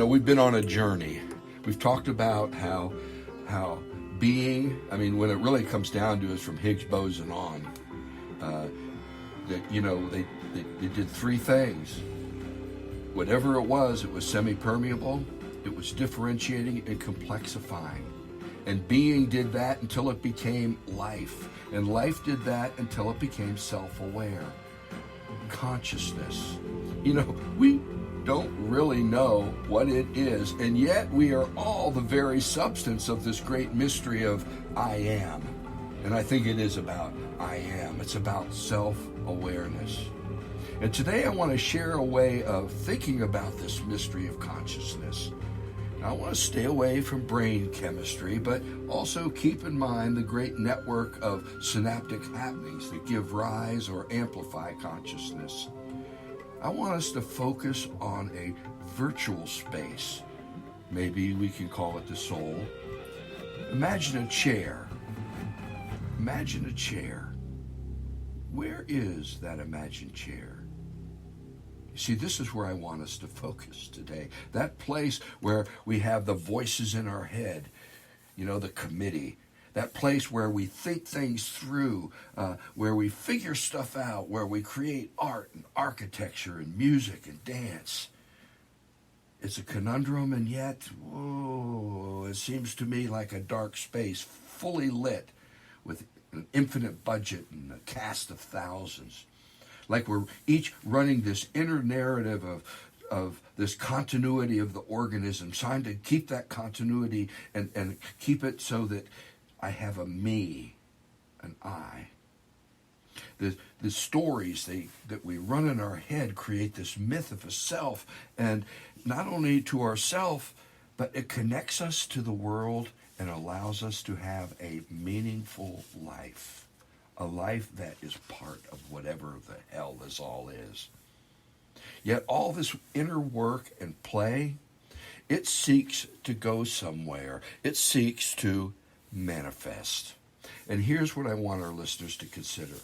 We've been on a journey. We've talked about how being, when it really comes down to it, from Higgs boson on, they did three things. Whatever it was semi-permeable, it was differentiating and complexifying. And being did that until it became life. And life did that until it became self-aware. Consciousness. We don't really know what it is, and yet we are all the very substance of this great mystery of I am. And I think it is about I am. It's about self-awareness. And today I want to share a way of thinking about this mystery of consciousness. Now, I want to stay away from brain chemistry, but also keep in mind the great network of synaptic happenings that give rise or amplify consciousness. I want us to focus on a virtual space. Maybe we can call it the soul. Imagine a chair. Imagine a chair. Where is that imagined chair? You see, this is where I want us to focus today. That place where we have the voices in our head, the committee. That place where we think things through, where we figure stuff out, where we create art and architecture and music and dance. It's a conundrum, and yet, it seems to me like a dark space, fully lit with an infinite budget and a cast of thousands. Like we're each running this inner narrative of this continuity of the organism, trying to keep that continuity and keep it so that I have a me, an I. The stories that we run in our head create this myth of a self, and not only to ourself, but it connects us to the world and allows us to have a meaningful life, a life that is part of whatever the hell this all is. Yet all this inner work and play, it seeks to go somewhere. It seeks to manifest. And here's what I want our listeners to consider.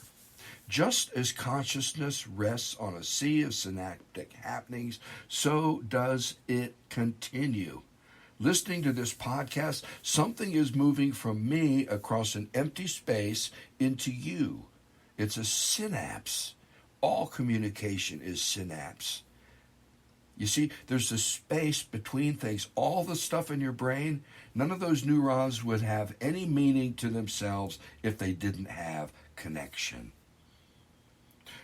Just as consciousness rests on a sea of synaptic happenings, so does it continue. Listening to this podcast, something is moving from me across an empty space into you. It's a synapse. All communication is synapse. You see, there's this space between things. All the stuff in your brain, none of those neurons would have any meaning to themselves if they didn't have connection.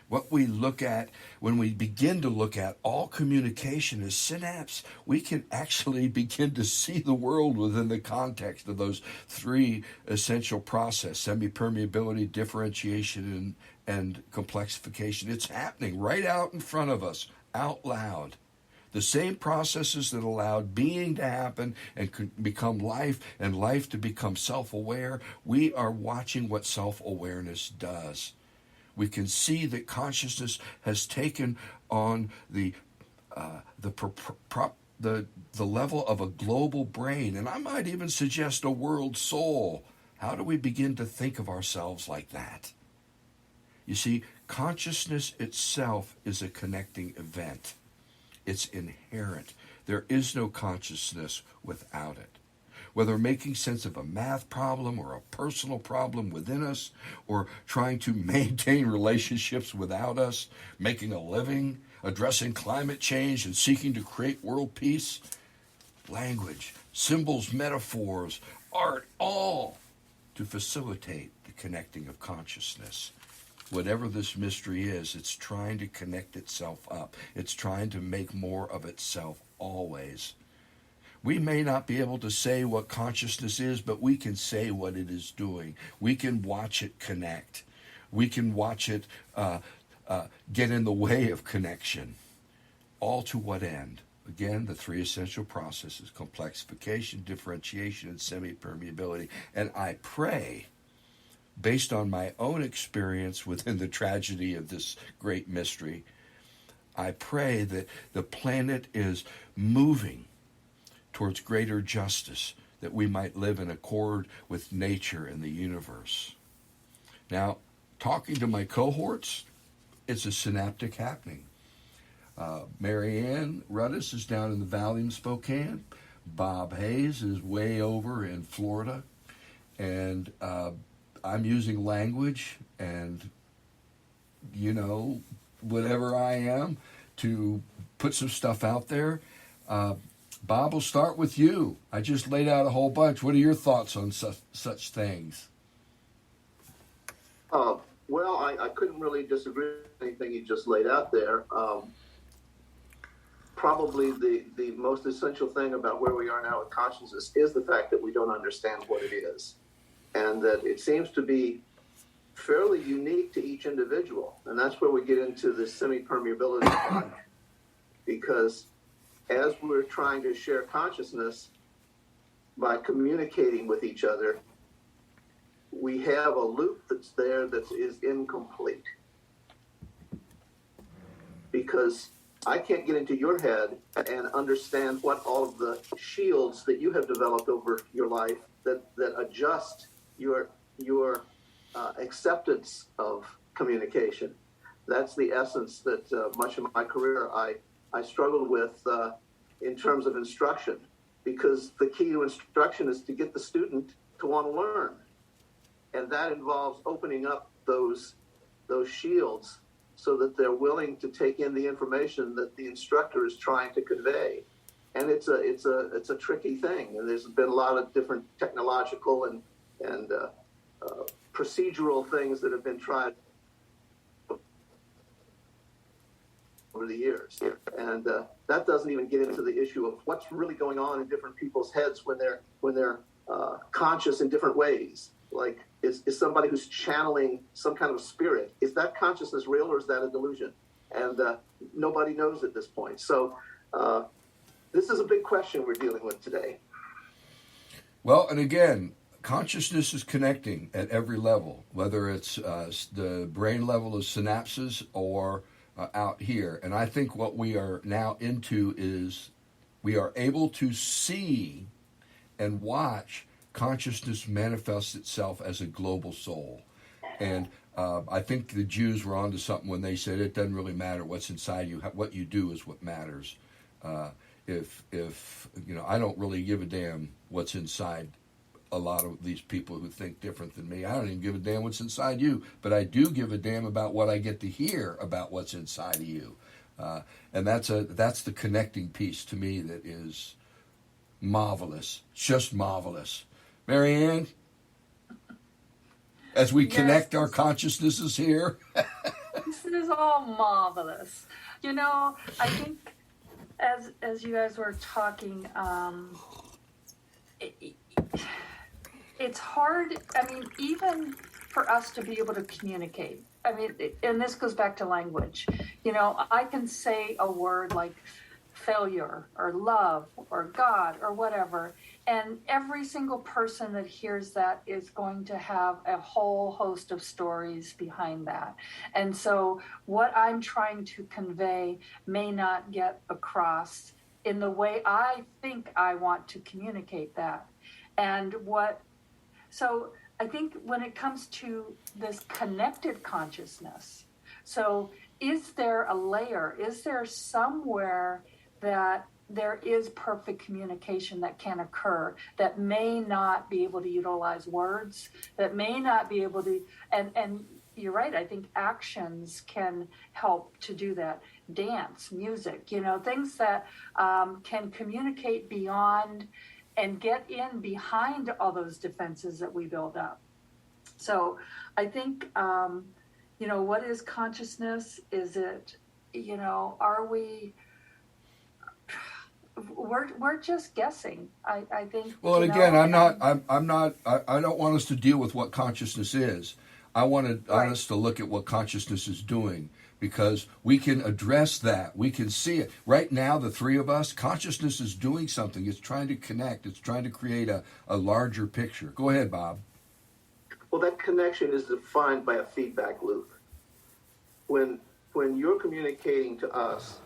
What we look at, when we begin to look at all communication as synapse, we can actually begin to see the world within the context of those three essential processes: semi-permeability, differentiation, and complexification. It's happening right out in front of us, out loud. The same processes that allowed being to happen and become life, and life to become self-aware, we are watching what self-awareness does. We can see that consciousness has taken on the level of a global brain, and I might even suggest a world soul. How do we begin to think of ourselves like that? You see, consciousness itself is a connecting event. It's inherent. There is no consciousness without it. Whether making sense of a math problem or a personal problem within us, or trying to maintain relationships without us, making a living, addressing climate change, and seeking to create world peace, language, symbols, metaphors, art, all to facilitate the connecting of consciousness. Whatever this mystery is, it's trying to connect itself up. It's trying to make more of itself always. We may not be able to say what consciousness is, but we can say what it is doing. We can watch it connect. We can watch it get in the way of connection. All to what end? Again, the three essential processes: complexification, differentiation, and semi-permeability. And I pray, based on my own experience within the tragedy of this great mystery, I pray that the planet is moving towards greater justice, that we might live in accord with nature and the universe. Now, talking to my cohorts, it's a synaptic happening. Mary Ann Rudis is down in the Valley in Spokane. Bob Hayes is way over in Florida. And I'm using language and, whatever I am to put some stuff out there. Bob, we'll start with you. I just laid out a whole bunch. What are your thoughts on such things? Well, I couldn't really disagree with anything you just laid out there. Probably the most essential thing about where we are now with consciousness is the fact that we don't understand what it is. And that it seems to be fairly unique to each individual. And that's where we get into the semi-permeability part. Because as we're trying to share consciousness by communicating with each other, we have a loop that's there that is incomplete. Because I can't get into your head and understand what all of the shields that you have developed over your life that adjust your acceptance of communication. That's the essence that much of my career I struggled with in terms of instruction, because the key to instruction is to get the student to want to learn. And that involves opening up those shields so that they're willing to take in the information that the instructor is trying to convey. And it's a tricky thing. And there's been a lot of different technological and procedural things that have been tried over the years. And that doesn't even get into the issue of what's really going on in different people's heads when they're conscious in different ways. Like, is somebody who's channeling some kind of spirit, is that consciousness real or is that a delusion? And nobody knows at this point. So this is a big question we're dealing with today. Well, and again, consciousness is connecting at every level, whether it's the brain level of synapses or out here. And I think what we are now into is we are able to see and watch consciousness manifests itself as a global soul. And I think the Jews were onto something when they said it doesn't really matter what's inside you. What you do is what matters. If I don't really give a damn what's inside a lot of these people who think different than me. I don't even give a damn what's inside you, but I do give a damn about what I get to hear about what's inside of you. And that's the connecting piece to me that is marvelous, just marvelous. Mary Ann, as we connect our consciousnesses here. This is all marvelous. I think as you guys were talking, it's hard. I mean, even for us to be able to communicate. I mean, and this goes back to language. I can say a word like failure or love or God or whatever, and every single person that hears that is going to have a whole host of stories behind that. And so what I'm trying to convey may not get across in the way I think I want to communicate that. So I think when it comes to this connected consciousness, so is there a layer, is there somewhere that there is perfect communication that can occur, that may not be able to utilize words, that may not be able to, and you're right, I think actions can help to do that. Dance, music, things that can communicate beyond and get in behind all those defenses that we build up. So I think, what is consciousness? Is it, are we... We're just guessing. I think. Well, and again, I don't want us to deal with what consciousness is. I want us to look at what consciousness is doing, because we can address that. We can see it. Right now, the three of us, consciousness is doing something. It's trying to connect. It's trying to create a larger picture. Go ahead, Bob. Well, that connection is defined by a feedback loop. When you're communicating to us,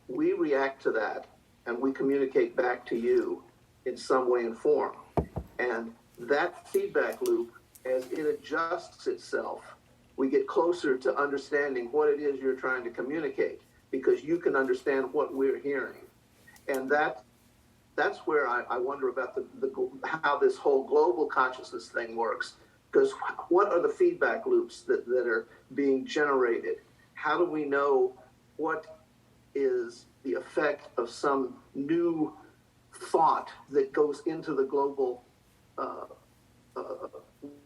we react to that and we communicate back to you in some way and form. And that feedback loop, as it adjusts itself, we get closer to understanding what it is you're trying to communicate. because you can understand what we're hearing. And that's where I wonder about how this whole global consciousness thing works. Because what are the feedback loops that are being generated? How do we know what is the effect of some new thought that goes into the global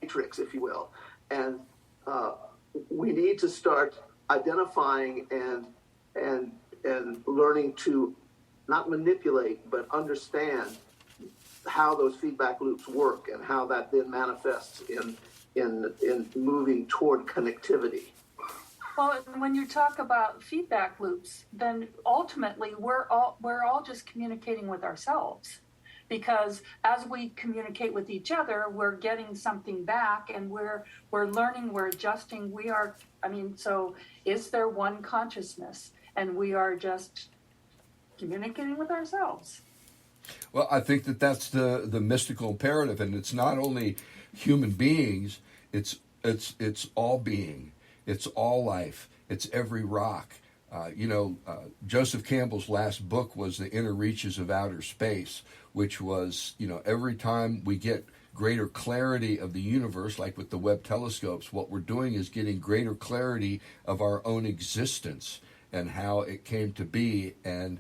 matrix, if you will? And we need to start identifying and learning to not manipulate, but understand how those feedback loops work and how that then manifests in moving toward connectivity. Well, when you talk about feedback loops, then ultimately we're all just communicating with ourselves, because as we communicate with each other, we're getting something back, and we're learning, we're adjusting. So is there one consciousness, and we are just communicating with ourselves? Well, I think that's the mystical imperative, and it's not only human beings; it's all being, it's all life, it's every rock. Joseph Campbell's last book was The Inner Reaches of Outer Space, which was, every time we get greater clarity of the universe, like with the Webb telescopes, what we're doing is getting greater clarity of our own existence and how it came to be, and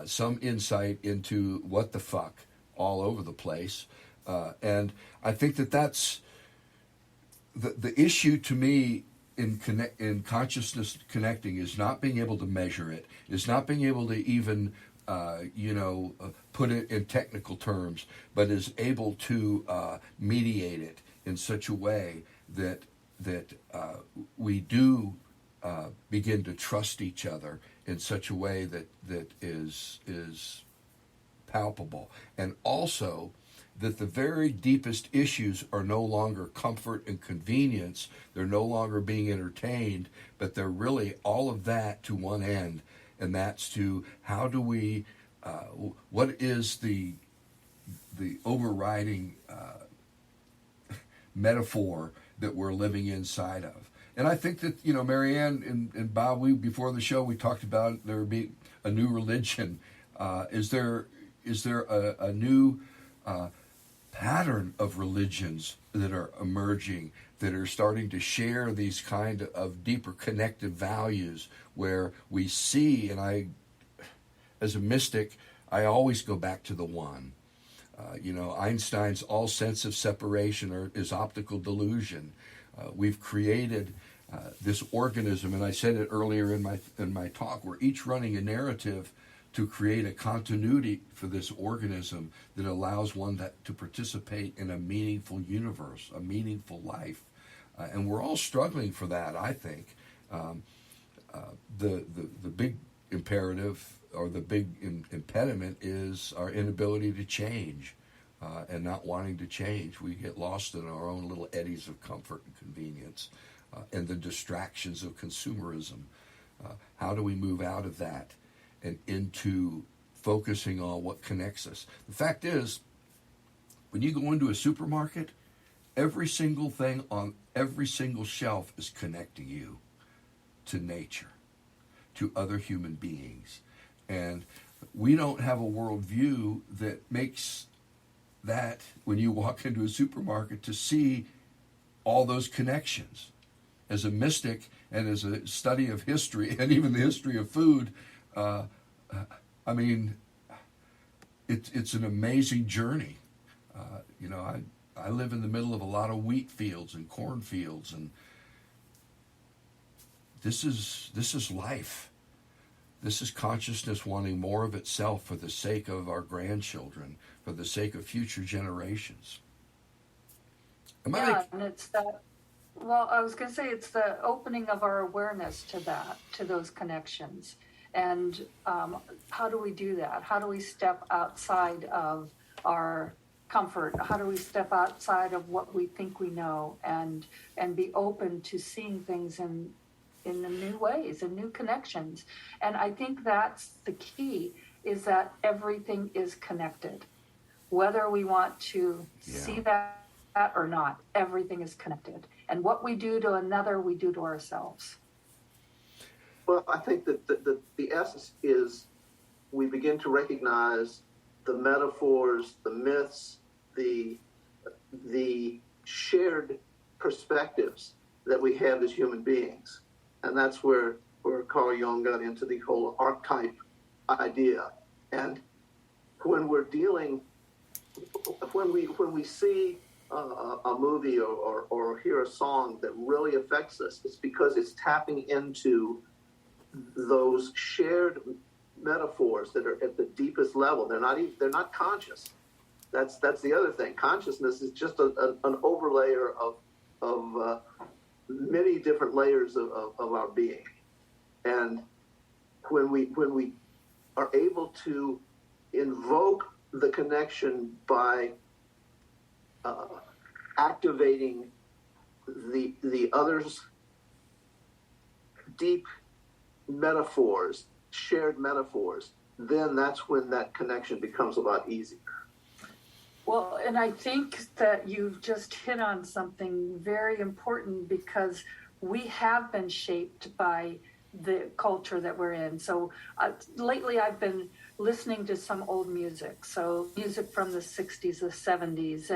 some insight into what the fuck all over the place. And I think that's the issue to me in consciousness connecting is not being able to measure it, is not being able to even put it in technical terms, but is able to mediate it in such a way that we do begin to trust each other in such a way that is palpable, and also that the very deepest issues are no longer comfort and convenience. They're no longer being entertained, but they're really all of that to one end, and that's to how do we, what is the overriding metaphor that we're living inside of. And I think that, Marianne and Bob, before the show, we talked about there being a new religion. Is there a new pattern of religions that are emerging, that are starting to share these kind of deeper connective values, where we see, and I, as a mystic, I always go back to the one. Einstein's all sense of separation is optical delusion. We've created this organism, and I said it earlier in my talk, we're each running a narrative to create a continuity for this organism that allows one to participate in a meaningful universe, a meaningful life. And we're all struggling for that, I think. The big imperative, or the big impediment, is our inability to change and not wanting to change. We get lost in our own little eddies of comfort and convenience and the distractions of consumerism. How do we move out of that and into focusing on what connects us? The fact is, when you go into a supermarket, every single thing on every single shelf is connecting you to nature, to other human beings. And we don't have a worldview that makes that, when you walk into a supermarket, to see all those connections. As a mystic and as a study of history, and even the history of food, it's an amazing journey. I live in the middle of a lot of wheat fields and corn fields, and this is life. This is consciousness wanting more of itself for the sake of our grandchildren, for the sake of future generations. And it's that. Well, I was going to say it's the opening of our awareness to those connections. And how do we do that? How do we step outside of our comfort? How do we step outside of what we think we know and be open to seeing things in new ways and new connections? And I think that's the key, is that everything is connected. Whether we want to see that or not, everything is connected. And what we do to another, we do to ourselves. Well, I think that the essence is we begin to recognize the metaphors, the myths, the shared perspectives that we have as human beings. And that's where Carl Jung got into the whole archetype idea. And when we're dealing, when we see a movie or hear a song that really affects us, it's because it's tapping into those shared metaphors that are at the deepest level. They're not conscious. That's the other thing. Consciousness is just an overlayer of many different layers of our being. And when we are able to invoke the connection by activating the other's deep metaphors, shared metaphors, then that's when that connection becomes a lot easier. Well, and I think that you've just hit on something very important, because we have been shaped by the culture that we're in. So lately I've been listening to some old music, so music from the 60s, the 70s,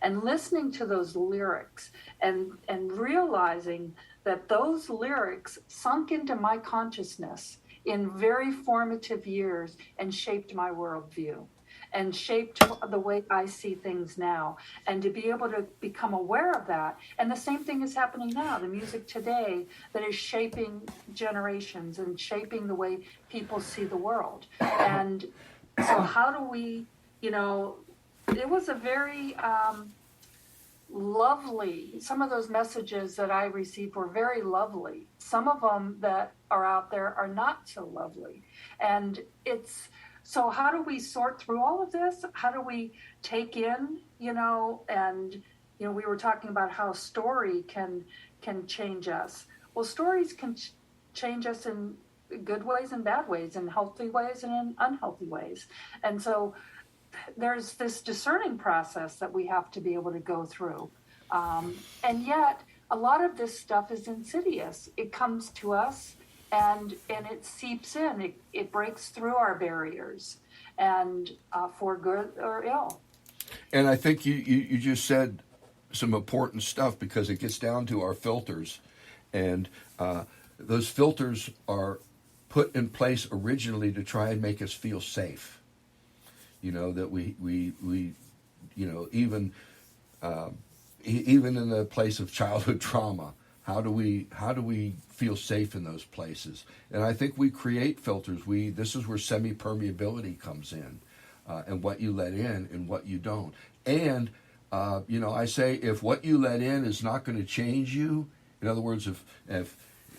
and listening to those lyrics and realizing that those lyrics sunk into my consciousness in very formative years and shaped my worldview and shaped the way I see things now. And to be able to become aware of that. And the same thing is happening now, the music today that is shaping generations and shaping the way people see the world. And so how do we, it was a very lovely, some of those messages that I received were very lovely. Some of them that are out there are not so lovely. And so how do we sort through all of this? How do we take in, and, we were talking about how story can change us. Well, stories can change us in good ways and bad ways, in healthy ways and in unhealthy ways. And so there's this discerning process that we have to be able to go through. And yet a lot of this stuff is insidious. It comes to us and it seeps in. It breaks through our barriers, and for good or ill. And I think you just said some important stuff, because it gets down to our filters. And those filters are put in place originally to try and make us feel safe. That we even in the place of childhood trauma, how do we feel safe in those places? And I think we create filters. This is where semi-permeability comes in, and what you let in and what you don't. And I say, if what you let in is not going to change you, in other words, if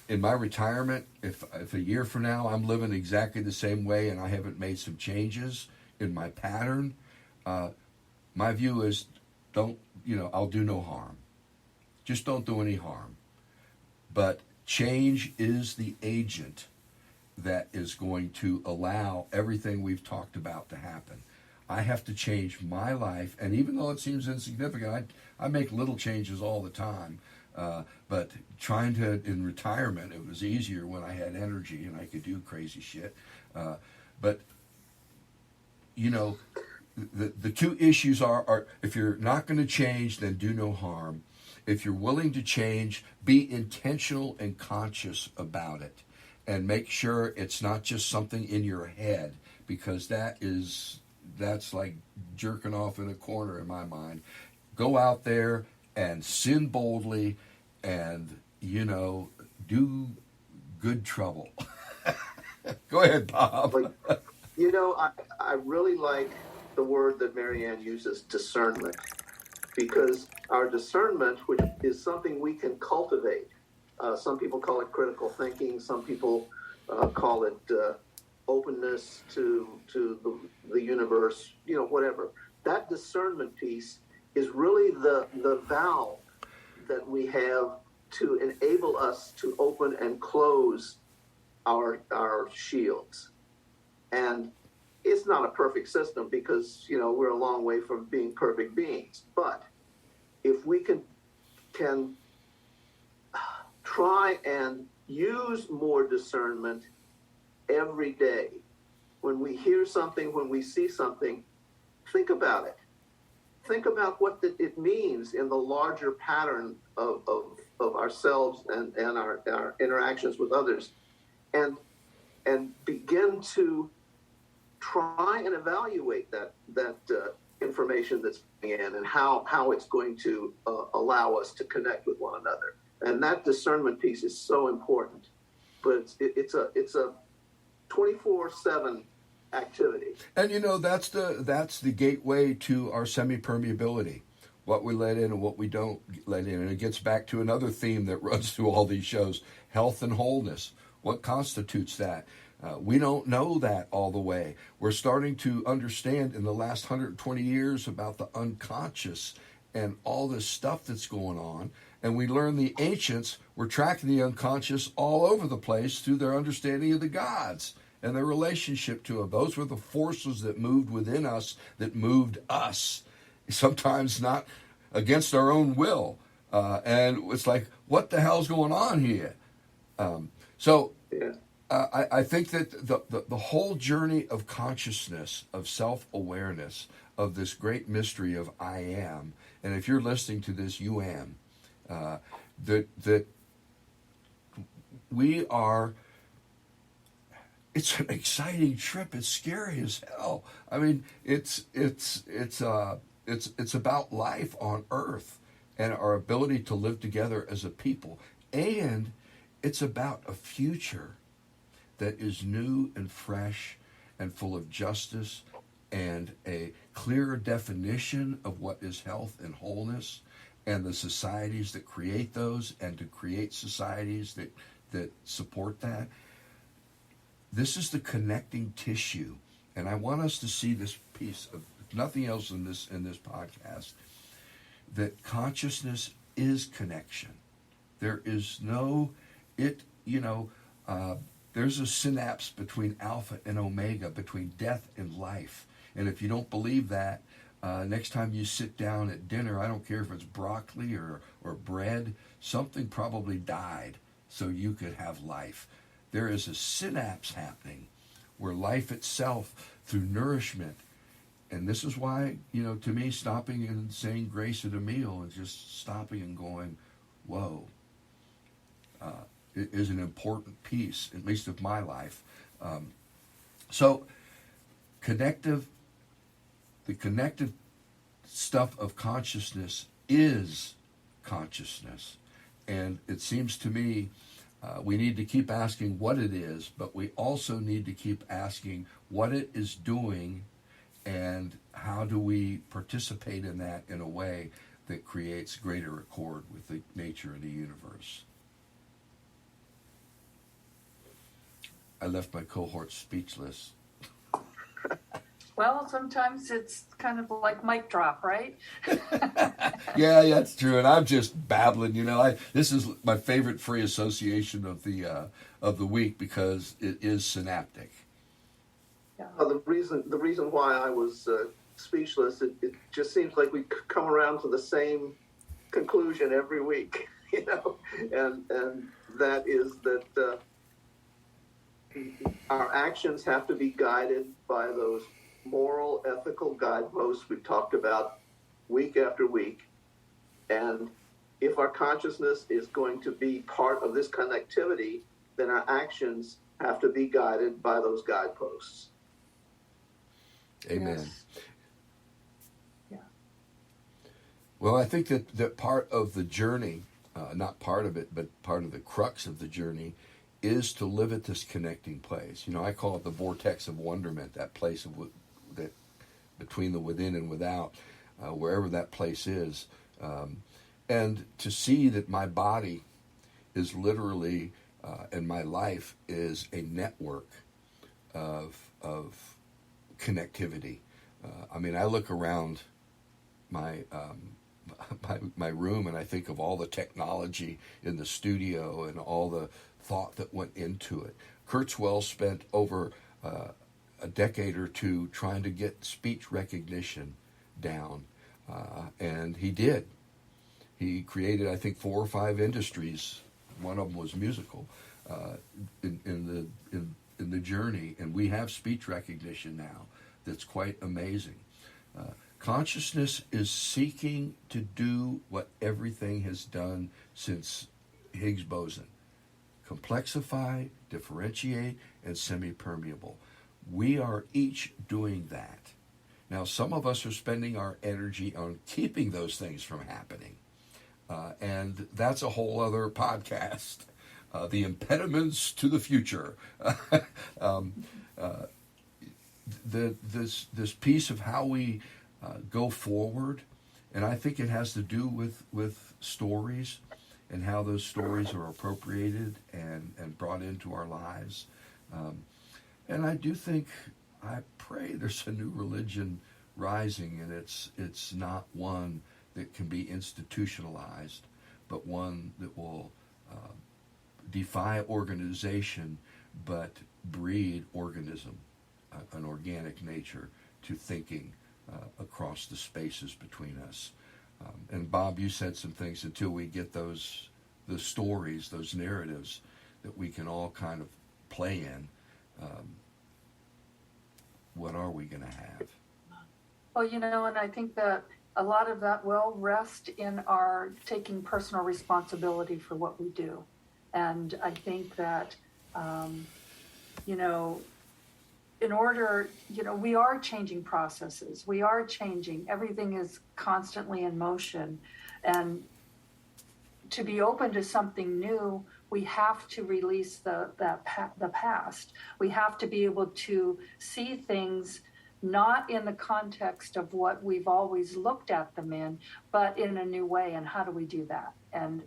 in my retirement, if a year from now I'm living exactly the same way and I haven't made some changes in my pattern, my view is I'll do no harm. Just don't do any harm. But change is the agent that is going to allow everything we've talked about to happen. I have to change my life, and even though it seems insignificant, I make little changes all the time. But in retirement, it was easier when I had energy and I could do crazy shit. But the two issues are if you're not going to change, then do no harm. If you're willing to change, be intentional and conscious about it, and make sure it's not just something in your head, because that's like jerking off in a corner in my mind. Go out there and sin boldly, and do good trouble. Go ahead, Bob. I really like the word that Marianne uses, discernment, because our discernment, which is something we can cultivate. Some people call it critical thinking. Some people call it openness to the universe, whatever. That discernment piece is really the valve that we have to enable us to open and close our shields. And it's not a perfect system, because we're a long way from being perfect beings. But if we can try and use more discernment every day. When we hear something, when we see something, think about it. Think about what it means in the larger pattern of ourselves and our interactions with others, and begin to try and evaluate that information that's coming in, and how it's going to allow us to connect with one another. And that discernment piece is so important. But it's a 24/7 activity. And that's the gateway to our semi-permeability. What we let in and what we don't let in. And it gets back to another theme that runs through all these shows: health and wholeness. What constitutes that? We don't know that all the way. We're starting to understand in the last 120 years about the unconscious and all this stuff that's going on. And we learn the ancients were tracking the unconscious all over the place through their understanding of the gods and their relationship to them. Those were the forces that moved within us, that moved us, sometimes not against our own will. And it's like, what the hell's going on here? I think that the whole journey of consciousness, of self-awareness, of this great mystery of I am, and if you're listening to this, you am, that we are. It's an exciting trip. It's scary as hell. I mean, it's about life on Earth and our ability to live together as a people, and it's about a future that is new and fresh and full of justice and a clearer definition of what is health and wholeness, and the societies that create those, and to create societies that support that. This is the connecting tissue, and I want us to see this piece of nothing else in this podcast, that consciousness is connection. There is there's a synapse between alpha and omega, between death and life. And if you don't believe that, next time you sit down at dinner, I don't care if it's broccoli or bread, something probably died so you could have life. There is a synapse happening where life itself, through nourishment, and this is why, to me, stopping and saying grace at a meal and just stopping and going, whoa, it is an important piece, at least of my life. So the connective stuff of consciousness is consciousness. And it seems to me we need to keep asking what it is, but we also need to keep asking what it is doing and how do we participate in that in a way that creates greater accord with the nature of the universe. I left my cohort speechless. Well, sometimes it's kind of like mic drop, right? Yeah, that's true. And I'm just babbling. This is my favorite free association of the week because it is synaptic. Yeah. The reason why I was speechless, it just seems like we come around to the same conclusion every week, and that is that our actions have to be guided by those moral, ethical guideposts we've talked about week after week. And if our consciousness is going to be part of this connectivity, then our actions have to be guided by those guideposts. Amen. Yes. Yeah. Well, I think that part of the journey, not part of it, but part of the crux of the journey, is to live at this connecting place. I call it the vortex of wonderment, that place that between the within and without, wherever that place is. And to see that my body is literally, and my life is a network of connectivity. I look around my room and I think of all the technology in the studio and all the thought that went into it. Kurzweil spent over a decade or two trying to get speech recognition down, and he did. He created, I think, 4 or 5 industries one of them was musical, in the journey, and we have speech recognition now that's quite amazing. Consciousness is seeking to do what everything has done since Higgs boson: complexify, differentiate, and semi-permeable. We are each doing that. Now, some of us are spending our energy on keeping those things from happening. And that's a whole other podcast, the impediments to the future. This piece of how we go forward, and I think it has to do with stories and how those stories are appropriated and brought into our lives. And I do think, I pray there's a new religion rising, and it's not one that can be institutionalized, but one that will defy organization, but breed organism, an organic nature to thinking across the spaces between us. And Bob, you said some things, until we get the stories, those narratives that we can all kind of play in, what are we going to have? Well, and I think that a lot of that will rest in our taking personal responsibility for what we do. And I think that, in order, we are changing processes. We are changing. Everything is constantly in motion. And to be open to something new, we have to release the past. We have to be able to see things not in the context of what we've always looked at them in, but in a new way. And how do we do that? And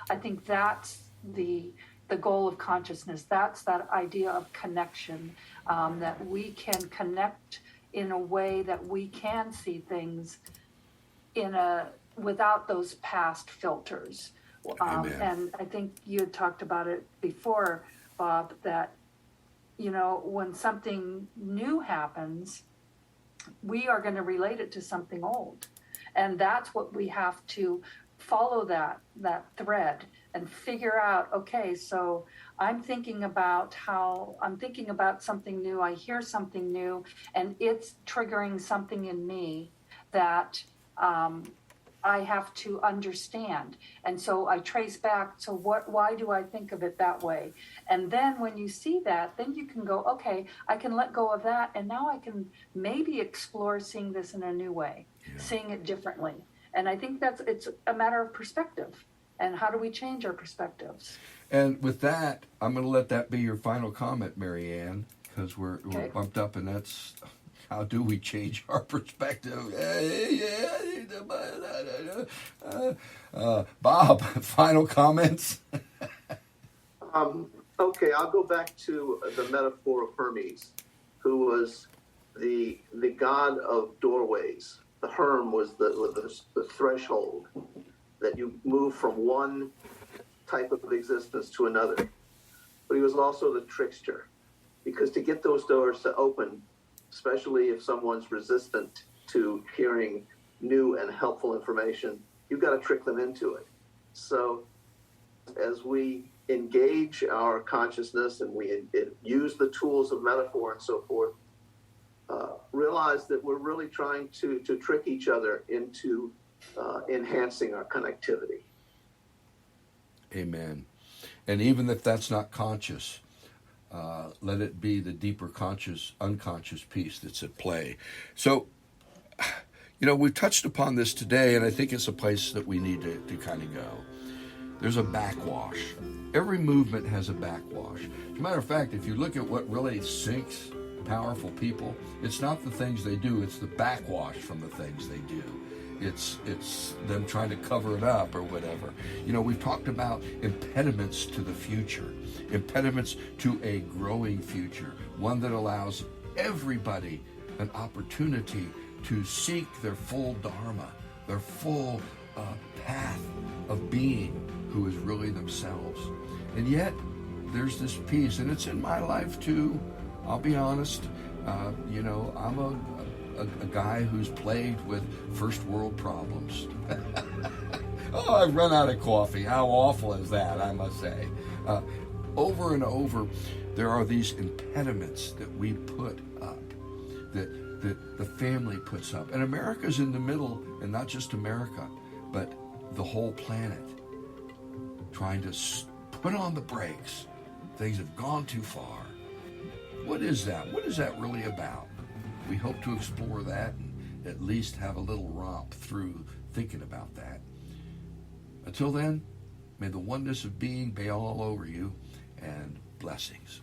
I think that's the goal of consciousness. That's that idea of connection, that we can connect in a way that we can see things without those past filters. And I think you had talked about it before, Bob, that when something new happens, we are going to relate it to something old. And that's what we have to follow, that thread, and figure out, okay, so I'm thinking about something new, I hear something new, and it's triggering something in me that I have to understand. And so I trace back to why do I think of it that way? And then when you see that, then you can go, okay, I can let go of that. And now I can maybe explore seeing this in a new way, seeing it differently. And I think it's a matter of perspective. And how do we change our perspectives? And with that, I'm going to let that be your final comment, Mary Ann, because we're bumped up, and that's, how do we change our perspective? Bob, final comments? Okay, I'll go back to the metaphor of Hermes, who was the god of doorways. The Herm was the threshold that you move from one type of existence to another. But he was also the trickster, because to get those doors to open, especially if someone's resistant to hearing new and helpful information, you've got to trick them into it. So as we engage our consciousness and we use the tools of metaphor and so forth, realize that we're really trying to trick each other into enhancing our connectivity. Amen. And even if that's not conscious, let it be the deeper unconscious piece that's at play. So, we've touched upon this today, and I think it's a place that we need to kind of go. There's a backwash. Every movement has a backwash. As a matter of fact, if you look at what really sinks powerful people, it's not the things they do, it's the backwash from the things they do. It's them trying to cover it up or whatever. We've talked about impediments to the future, impediments to a growing future, one that allows everybody an opportunity to seek their full dharma, their full path of being, who is really themselves. And yet, there's this piece, and it's in my life too. I'll be honest. I'm a guy who's plagued with first world problems. Oh, I've run out of coffee. How awful is that, I must say. Over and over, there are these impediments that we put up, that the family puts up. And America's in the middle, and not just America, but the whole planet, trying to put on the brakes. Things have gone too far. What is that? What is that really about? We hope to explore that and at least have a little romp through thinking about that. Until then, may the oneness of being be all over you, and blessings.